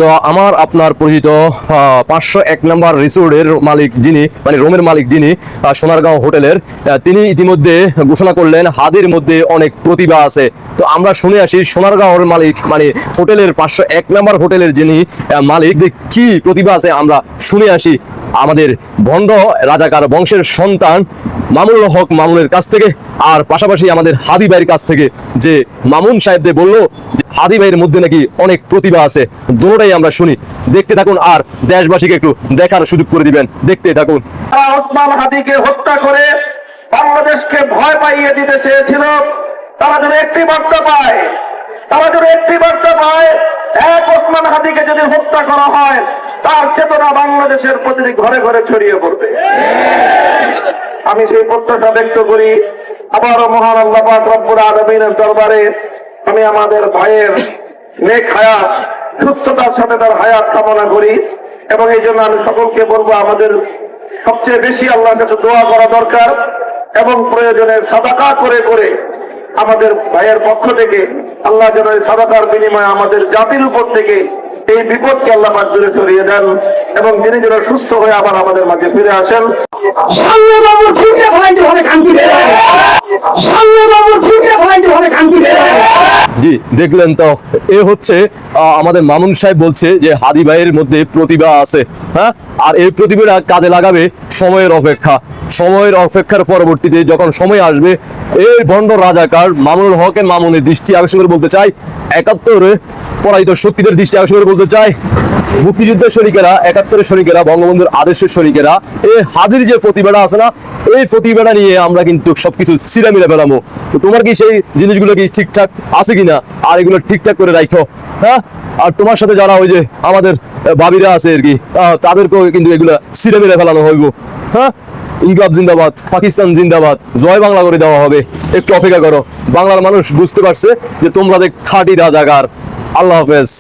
পরিচিত, আমার আপনার পরিচিত 501 নম্বর রিসোর্টের মালিক যিনি, মানে রুমের মালিক যিনি, সোনারগাঁও হোটেলের, তিনি ইতিমধ্যে ঘোষণা করলেন হাদির মধ্যে অনেক প্রতিভা আছে। তো আমরা শুনে আসি সোনারগাঁওর মালিক, মানে হোটেলের 501 নম্বর হোটেলের যিনি মালিক, কি প্রতিভা আছে আমরা শুনে আসি আমাদের ভণ্ড রাজাকার বংশের সন্তান মামুনুল হক মামুনের কাছ থেকে, আর পাশাপাশি আমাদের হাদি ভাইয়ের কাছ থেকে, যে মামুন সাহেবদের বললো হাদি ভাইয়ের মধ্যে নাকি অনেক প্রতিভা আছে। দুটোটাই আমরা শুনি, দেখতে থাকুন আর দেশবাসীকে একটু দেখার সুযোগ করে দিবেন, দেখতে থাকুন। ওসমান হাদিকে হত্যা করে বাংলাদেশকে ভয় পাইয়ে দিতে চেয়েছিল, তারা যদি একটি বার্তা পায়, এক ওসমান হাদিকে যদি হত্যা করা হয়, তার চেতনা বাংলাদেশের প্রতিটি ঘরে ঘরে ছড়িয়ে পড়বে। আমি সেই প্রত্যাশা ব্যক্ত করি। আবারও মহান আল্লাহ পাক রব্বুল আলামিনের দরবারে আমি আমাদের ভাইয়ের নেক হায়াত, সুস্থতার সাথে তার হায়াত কামনা করি। এবং এই জন্য আমি সকলকে বলবো, আমাদের সবচেয়ে বেশি আল্লাহর কাছে দোয়া করা দরকার, এবং প্রয়োজনে সাদাকা করে করে আমাদের ভাইয়ের পক্ষ থেকে আল্লাহ যেন সাদাকার বিনিময়ে আমাদের জাতির উপর থেকে এই বিপদকে আল্লাহ পাক দূরে সরিয়ে দেন, এবং তিনি যেন সুস্থ হয়ে আবার আমাদের মাঝে ফিরে আসেন। জি, দেখলেন তো, এ হচ্ছে আমাদের মামুন সাহেব বলছে যে হাদি ভাইয়ের মধ্যে প্রতিভা আছে, হ্যাঁ, আর এই প্রতিভাটা কাজে লাগাবে সময়ের অপেক্ষার পরবর্তীতে যখন সময় আসবে, এই ভণ্ড রাজাকার মামুনুল হকের মামুনের দৃষ্টি আকর্ষণ করে বলতে চাই, 71 পরাজিত শক্তিদের দৃষ্টি আকর্ষণ করে বলতে চাই, মুক্তিযুদ্ধের সৈনিকেরা, 71 সৈনিকেরা, বঙ্গবন্ধুর আদেশের সৈনিকেরা, এই হাদির যে প্রতিভাটা আছে না, এই প্রতিভাটা নিয়ে আমরা কিন্তু সবকিছু ছিঁড়ামিড়া ফেলামো। তো তোমার কি সেই জিনিসগুলো কি ঠিকঠাক আছে কিনা, আর এগুলো ঠিকঠাক করে রাখো, হ্যাঁ। আর তোমার সাথে যারা ওই যে আমাদের ভাবিরা আছে আর কি, তাদেরকেও কিন্তু এগুলো ছিঁড়ামিড়া ফেলানো হইব, হ্যাঁ। ইনকলাব জিন্দাবাদ, পাকিস্তান জিন্দাবাদ, জয় বাংলা করে দেওয়া হবে। একটু অপেক্ষা করো, বাংলার মানুষ বুঝতে পারছে যে তোমরা খাঁটি রাজাকার। আল্লাহ হাফেজ।